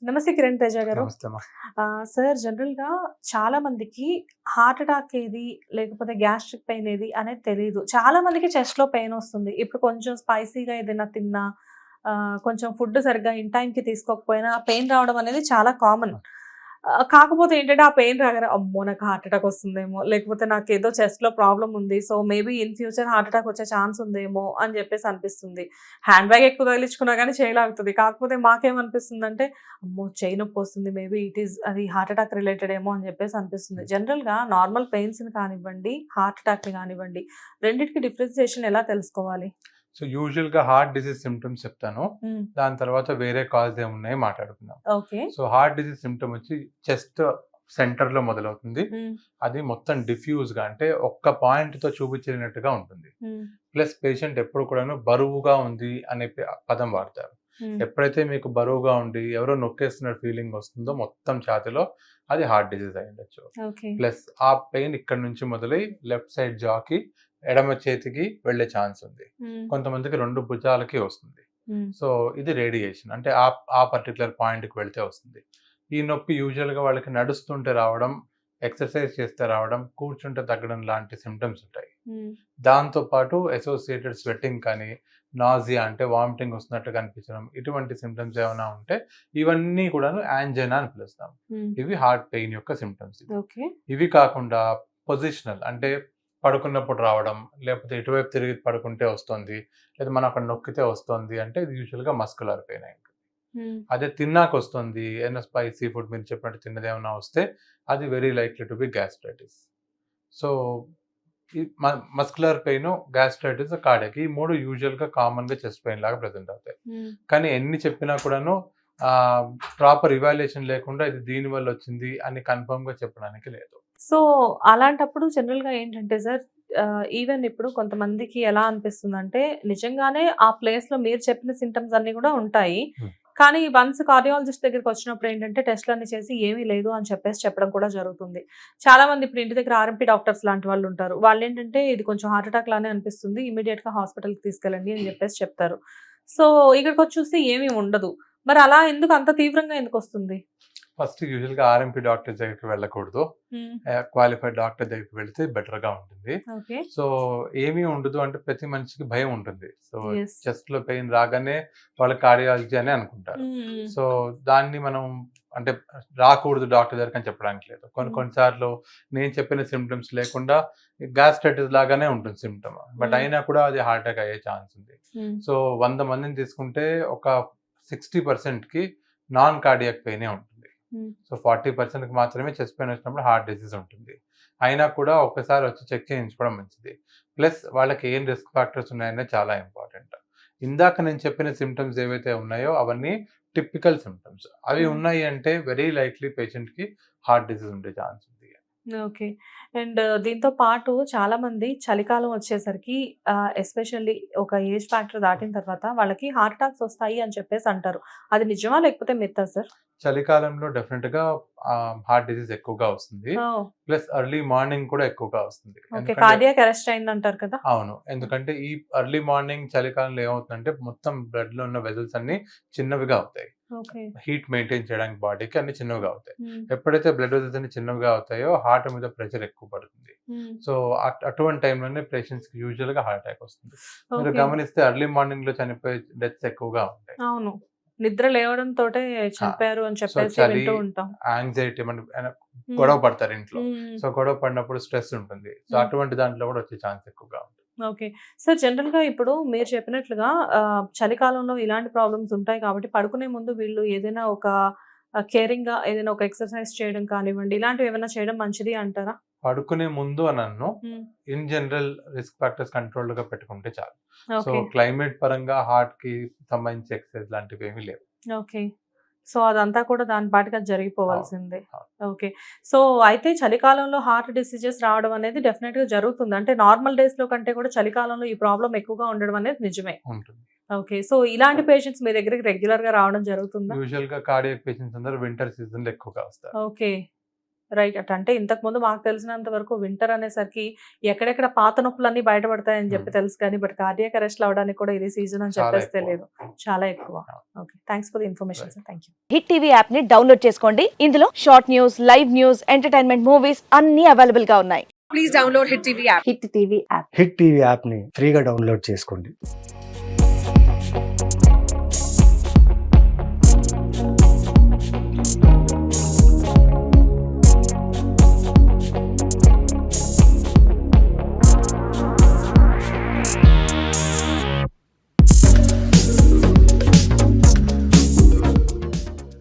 నమస్తే కిరణ్ తేజ గారు. నమస్తే అమ్మా. సార్ జనరల్‌గా చాలా మందికి హార్ట్ అటాక్ ఏది, లేకపోతే గ్యాస్ట్రిక్ పెయిన్ ఏది అనేది తెలీదు. చాలా మందికి చెస్ట్‌లో పెయిన్ వస్తుంది. ఇప్పుడు కొంచెం స్పైసీగా ఏదైనా తిన్నా, కొంచెం ఫుడ్ సరిగ్గా ఇన్ టైమ్‌కి తీసుకోకపోయినా పెయిన్ రావడం అనేది చాలా కామన్. కాకపోతే ఏంటంటే ఆ పెయిన్ రాగానే అమ్మో! నాకు హార్ట్ అటాక్ వస్తుందేమో, లేకపోతే నాకేదో చెస్ట్‌లో ప్రాబ్లమ్ ఉంది. So, maybe in future heart attack వచ్చే ఛాన్స్ ఉందేమో అని చెప్పేసి అనిపిస్తుంది. హ్యాండ్ బ్యాగ్ ఎక్కువ తగిలించుకున్నా గానీ చెయ్యి లాగుతది. కాకపోతే మాకేమనిపిస్తుందంటే అమ్మో! చెయ్యి నొప్పొస్తుంది. మేబీ అది హార్ట్ అటాక్ రిలేటెడ్ ఏమో అని చెప్పేసి అనిపిస్తుంది. జనరల్‌గా నార్మల్ పెయిన్స్‌ని కానివ్వండి, హార్ట్ అటాక్‌ని కానివ్వండి, రెండిటికి డిఫరెన్షియేషన్ ఎలా తెలుసుకోవాలి? సో యూజువల్‌గా హార్ట్ డిసీజ్ సింప్టమ్స్ చెప్తాను. హ్మ్. దాని తర్వాత వేరే కాజ్ ఏమున్నాయో మాట్లాడుకుందాం. Okay. So heart disease symptom వచ్చి చెస్ట్ సెంటర్‌లో మొదలవుతుంది. హ్మ్. అది మొత్తం డిఫ్యూజ్‌గా అంటే ఒక్క పాయింట్‌తో చూపించినట్టుగా ఉంటుంది. హ్మ్. ప్లస్ పేషెంట్ ఎప్పుడు కూడాను బరువుగా ఉంది అనే పదం వాడతారు. హ్మ్. ఎప్పుడైతే మీకు బరువుగా ఉండి ఎవరో నొక్కేస్తున్న ఫీలింగ్ వస్తుందో మొత్తం ఛాతీలో అది హార్ట్ డిసీజ్ అయ్యుండొచ్చు. ఓకే. ప్లస్ ఆ పెయిన్ ఇక్కడి నుంచి మొదలై లెఫ్ట్ సైడ్ జాకి, ఎడమ చేతికి వెళ్ళే ఛాన్స్ ఉంది. హ్మ్. కొంతమందికి 2 భుజాలకి వస్తుంది. హ్మ్. సో, ఇది రేడియేషన్. అంటే ఆ పర్టిక్యులర్ పాయింట్‌కి వెళ్తే వస్తుంది. ఈ నొప్పి యూజువల్‌గా వాళ్ళకి నడుస్తుంటే రావడం, ఎక్సర్‌సైజ్ చేస్తే రావడం, కూర్చుంటే తగ్గడం లాంటి సింప్టమ్స్ ఉంటాయి. హ్మ్. దాంతో పాటు అసోసియేటెడ్ స్వెట్టింగ్ కానీ, నాసియా అంటే వామిటింగ్ వస్తున్నట్టుగా అనిపించడం, ఇటువంటి సింప్టమ్స్ ఏమైనా ఉంటే ఇవన్నీ కూడాను యాంజైనా అని పిలుస్తాం. హ్మ్. ఇవి హార్ట్ పెయిన్ యొక్క సింప్టమ్స్ ఇవి. ఓకే. ఇవి కాకుండా పొజిషనల్ అంటే పడుకున్నప్పుడు రావడం, లేకపోతే ఇటువైపు తిరిగి పడుకుంటే వస్తుంది. లేదా మనం అక్కడ నొక్కితే వస్తుంది అంటే ఇది యూజువల్‌గా మస్కులర్ పెయిన్ అయి ఉంటుంది. హ్మ్. అదే తిన్నాకొస్తుంది, ఏదైనా స్పైసీ ఫుడ్ మీరు చెప్పినట్టు తిన్నదేమన్నా వస్తే అది very likely to be gastritis. So, ఈ మస్కులర్ పెయిను, గ్యాస్ట్రైటిస్, కార్డియాక్ ఈ 3 యూజువల్‌గా కామన్‌గా చెస్ట్ పెయిన్ లాగా ప్రెజెంట్ అవుతాయి. హ్మ్. కానీ ఎన్ని చెప్పినా కూడాను ఆహ్, ప్రాపర్ ఇవాల్యుయేషన్ లేకుండా ఇది దీని వల్లొచ్చింది అని కన్ఫర్మ్‌గా చెప్పడానికి లేదు. సో, అలాంటప్పుడు జనరల్‌గా ఏంటంటే సార్, ఈవెన్ ఇప్పుడు కొంతమందికి ఎలా అనిపిస్తుందంటే, నిజంగానే ఆ ప్లేస్‌లో మీరు చెప్పిన సింప్టమ్స్ అన్నీ గూడా ఉంటాయి. హ్మ్. కానీ వన్స్ కార్డియాలజిస్ట్ దగ్గరికొచ్చినప్పుడు ఏంటంటే, టెస్ట్‌లన్నీ చేసి ఏమీ లేదు అని చెప్పడం కూడా జరుగుతుంది. చాలామంది ఇప్పుడు ఇంటి దగ్గర ఆర్ఎంపీ డాక్టర్స్ లాంటి వాళ్ళుంటారు. వాళ్ళేంటంటే, ఇది కొంచెం హార్ట్ అటాక్ లానే అనిపిస్తుంది. ఇమ్మీడియేట్‌గా హాస్పిటల్‌కి తీసుకెళ్ళండి అని చెప్పేసి చెప్తారు. సో, ఇక్కడికొచ్చి చూస్తే ఏమీ ఉండదు. మరి అలా ఎందుకు అంత తీవ్రంగా ఎందుకొస్తుంది? ఫస్ట్ యూజువల్‌గా ఆర్ఎంపీ డాక్టర్ దగ్గరికి వెళ్ళకూడదు. హ్మ్. క్వాలిఫైడ్ డాక్టర్ దగ్గరికి వెళ్తే బెటర్‌గా ఉంటుంది. ఓకే. సో, ఏమీ ఉండదు అంటే ప్రతి మనిషికి భయం ఉంటుంది. So, yes. చెస్ట్‌లో పెయిన్ రాగానే వాళ్ళు కార్డియాలజీ అనే అనుకుంటారు. హ్మ్. హ్మ్. సో, దాన్ని మనం అంటే రాకూడదు డాక్టర్ దగ్గరకని చెప్పడానికి లేదు. కొన్ని హ్మ్. కొన్ని సార్లు నేను చెప్పిన సింప్టమ్స్ లేకుండా గ్యాస్ట్రైటిస్ లాగానే ఉంటుంది సింప్టమ్. బట్ హ్మ్. అయినా కూడా అది హార్ట్ అటాక్ అయ్యే ఛాన్స్ ఉంది. హ్మ్. సో, 100 మందిని తీసుకుంటే ఒక 60%కి నాన్ కార్డియాక్ పెయినే ఉంటుంది. హ్మ్. సో, 40%కి మాత్రమే చెస్ట్ పెయిన్ వచ్చినప్పుడు హార్ట్ డిసీజ్ ఉంటుంది. అయినా కూడా ఒక్కసారి వచ్చి చెక్ చేయించుకోవడం మంచిది. ప్లస్ వాళ్ళకి ఏం రిస్క్ ఫ్యాక్టర్స్ ఉన్నాయనేది చాలా ఇంపార్టెంట్. ఇందాక నేను చెప్పిన సింప్టమ్స్ ఏవైతే ఉన్నాయో అవన్నీ టిపికల్ సింప్టమ్స్. అవి హ్మ్. ఉన్నాయి అంటే వెరీ లైక్లీ పేషెంట్‌కి హార్ట్ డిసీజ్ ఉండే ఛాన్స్ ఉంది. ఓకే. అండ్ దీంతో పాటు చాలామంది చలికాలం వచ్చేసరికి, ఎస్పెషల్లీ ఒక ఏజ్ ఫ్యాక్టర్ దాటిన తర్వాత వాళ్ళకి హార్ట్ అటాక్స్ వస్తాయి అని చెప్పేసి అంటారు. అది నిజమా? లేకపోతే మిత్తా సార్? చలికాలంలో డెఫినిట్‌గా హార్ట్ డిసీజ్ ఎక్కువగా వస్తుంది. ఓహ్! ప్లస్ ఎర్లీ మార్నింగ్ కూడా ఎక్కువగా వస్తుంది. ఓకే. ఎందుకంటే కార్డియాక్ అరెస్ట్ అయిందంటారు కదా! అవును. ఎందుకంటే ఈ ఎర్లీ మార్నింగ్ చలికాలంలో ఏమవుతుందంటే మొత్తం బ్లడ్‌లో ఉన్న వెసెల్స్ అన్నీ చిన్నవిగా అవుతాయి. ఓకే. హీట్ మెయింటైన్ చేయడానికి బాడీకి అన్నీ చిన్నవిగా అవుతాయి. హ్మ్. ఎప్పుడైతే బ్లడ్ వెసెల్స్ అన్నీ చిన్నవిగా అవుతాయో హార్ట్ మీద ప్రెషర్ ఎక్కువ పడుతుంది. హ్మ్. సో, అటువంటి టైంలోనే పేషెంట్స్‌కి యూజువల్‌గా హార్ట్ అటాక్ వస్తుంది. మీరు ఓకే. గమనిస్తే ఎర్లీ మార్నింగ్‌లో చనిపోయే డెత్స్ ఎక్కువగా ఉంటాయి. అవును. నిద్ర లేవడంతోటే ఆ! చనిపోయారు అని సో, చెప్పేసి చలి, వింటూ ఉంటాం. యాంక్సైటీ హ్మ్. గొడవ పడతారు ఇంట్లో. హ్మ్. సో, గొడవ పడినప్పుడు స్ట్రెస్ ఉంటుంది. సో, హ్మ్. అటువంటి దాంట్లో కూడా వచ్చే ఛాన్స్ ఎక్కువగా ఉంటుంది. ఓకే. సార్ జనరల్‌గా ఇప్పుడు మీరు చెప్పినట్లుగా, చలికాలంలో ఇలాంటి ప్రాబ్లమ్స్ ఉంటాయి కాబట్టి పడుకునే ముందు వీళ్ళు ఏదైనా ఒక కేరింగ్‌గా ఏదైనా ఒక ఎక్సర్‌సైజ్ చేయడం కానివ్వండి, ఇలాంటివి ఏమైనా చేయడం మంచిది అంటారా? పడుకునే ముందు అనను. హ్మ్. ఇన్ జనరల్ రిస్క్ ఫ్యాక్టర్స్ కంట్రోల్డ్‌గా పెట్టుకుంటే చాలు. So, okay. క్లైమేట్ పరంగా హార్ట్‌కి సంబంధించి ఎక్సర్‌సైజ్ లాంటివేమీ లేవు. ఓకే. సో, అదంతా కూడా దాని పాటికి అది అవును. జరిగిపోవాల్సిందే. అవును. ఓకే. సో, అయితే చలికాలంలో హార్ట్ డిసీజెస్ రావడం అనేది డెఫినెట్‌గా జరుగుతుంది. అంటే నార్మల్ డేస్‌లో కంటే కూడా చలికాలంలో ఈ ప్రాబ్లమ్ ఎక్కువగా ఉండడం అనేది నిజమే. ఉంటుంది. ఓకే. సో, ఇలాంటి పేషెంట్స్ మీ దగ్గరికి రెగ్యులర్‌గా రావడం జరుగుతుందా? యూజువల్‌గా కార్డియాక్ పేషెంట్స్ అందరూ వింటర్ సీజన్‌లో ఎక్కువగా వస్తారు. ఓకే. రైట్. అంటే ఇంతకుముందు మాకు తెలిసినంత వరకు వింటర్ అనేసరికి ఎక్కడెక్కడ పాత నొప్పులన్నీ బయటపడతాయని చెప్పి తెలుసు కానీ, బట్ కార్డియాక్ అరెస్ట్‌లు అవ్వడానికి కూడా ఇది సీజన్ అని చాలా చెప్పేసి ఎక్కువ. తెలియదు. చాలా ఎక్కువ. Okay. Thanks for the information sir. Thank you. Hit TV app ని డౌన్లోడ్ చేసుకోండి. ఇందులో short news, live news, entertainment movies అన్ని అవైలబుల్ గా ఉన్నాయి. Please download Hit TV app. Hit TV app. Hit TV యాప్ని ఫ్రీగా డౌన్లోడ్ చేసుకోండి.